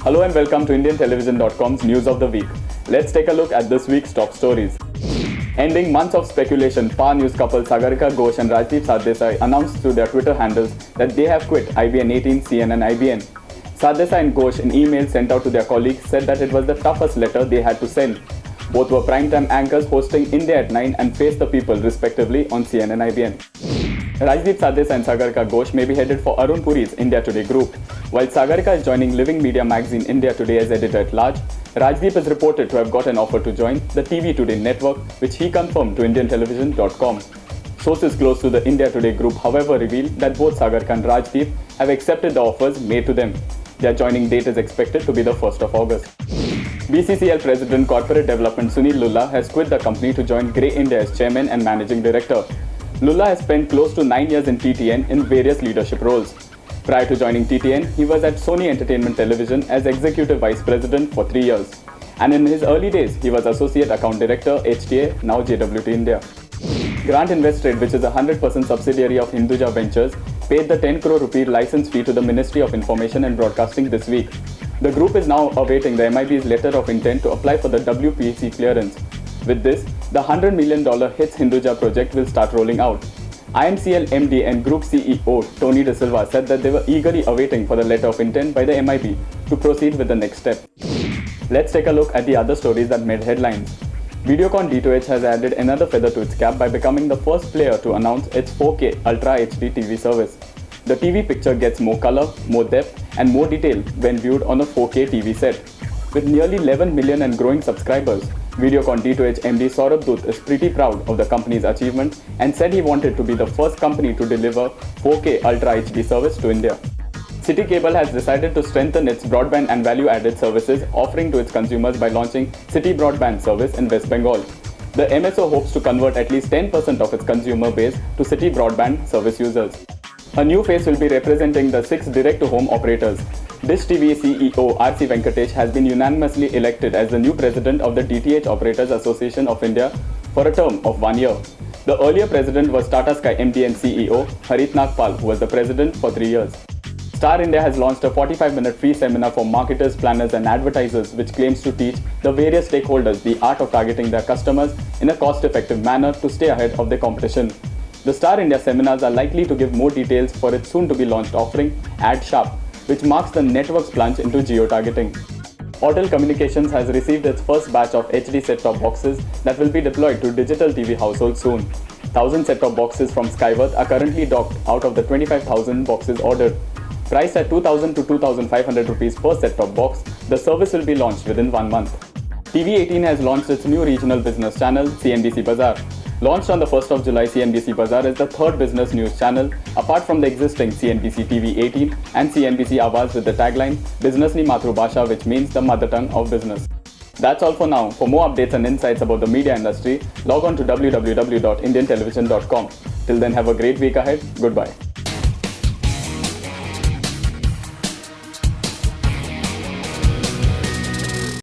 Hello and welcome to IndianTelevision.com's News of the Week. Let's take a look at this week's top stories. Ending months of speculation, Power News couple Sagarika Ghosh and Rajdeep Sardesai announced through their Twitter handles that they have quit IBN 18, CNN IBN. Sardesai and Ghosh, in email sent out to their colleagues, said that it was the toughest letter they had to send. Both were primetime anchors hosting India at 9 and Face the People respectively on CNN IBN. Rajdeep Sardesai and Sagarika Ghosh may be headed for Arun Puri's India Today group. While Sagarika is joining Living Media magazine India Today as editor-at-large, Rajdeep is reported to have got an offer to join the TV Today network, which he confirmed to IndianTelevision.com. Sources close to the India Today group, however, reveal that both Sagarika and Rajdeep have accepted the offers made to them. Their joining date is expected to be the 1st of August. BCCL President Corporate Development Sunil Lulla has quit the company to join Grey India as Chairman and Managing Director. Lulla has spent close to 9 years in TTN in various leadership roles. Prior to joining TTN, he was at Sony Entertainment Television as Executive Vice President for 3 years. And in his early days, he was Associate Account Director, HTA, now JWT India. Grant Investrade, which is a 100% subsidiary of Hinduja Ventures, paid the 10 crore rupee license fee to the Ministry of Information and Broadcasting this week. The group is now awaiting the MIB's letter of intent to apply for the WPC clearance. With this, the $100 million HITS Hinduja project will start rolling out. IMCL MD and Group CEO Tony De Silva said that they were eagerly awaiting for the letter of intent by the MIB to proceed with the next step. Let's take a look at the other stories that made headlines. Videocon D2H has added another feather to its cap by becoming the first player to announce its 4K Ultra HD TV service. The TV picture gets more color, more depth, and more detail when viewed on a 4K TV set. With nearly 11 million and growing subscribers, Videocon D2H MD Saurabh Dutt is pretty proud of the company's achievement and said he wanted to be the first company to deliver 4K Ultra HD service to India. City Cable has decided to strengthen its broadband and value-added services offering to its consumers by launching City Broadband service in West Bengal. The MSO hopes to convert at least 10% of its consumer base to City Broadband service users. A new face will be representing the 6 direct-to-home operators. Dish TV CEO R.C. Venkatesh has been unanimously elected as the new president of the DTH Operators Association of India for a term of 1 year. The earlier president was Tata Sky MD and CEO Harit Nagpal, who was the president for 3 years. Star India has launched a 45-minute free seminar for marketers, planners and advertisers which claims to teach the various stakeholders the art of targeting their customers in a cost-effective manner to stay ahead of the competition. The Star India seminars are likely to give more details for its soon-to-be-launched offering, AdSharp, which marks the network's plunge into geo-targeting. Airtel Communications has received its first batch of HD set-top boxes that will be deployed to digital TV households soon. 1,000 set-top boxes from Skyworth are currently docked out of the 25,000 boxes ordered. Priced at 2,000 to 2,500 rupees per set-top box, the service will be launched within 1 month. TV18 has launched its new regional business channel, CNBC Bazaar. Launched on the 1st of July, CNBC Bazaar is the third business news channel, apart from the existing CNBC TV 18 and CNBC Awaaz with the tagline, Business Ni Matru Bhasha, which means the mother tongue of business. That's all for now. For more updates and insights about the media industry, log on to www.indiantelevision.com. Till then, have a great week ahead. Goodbye.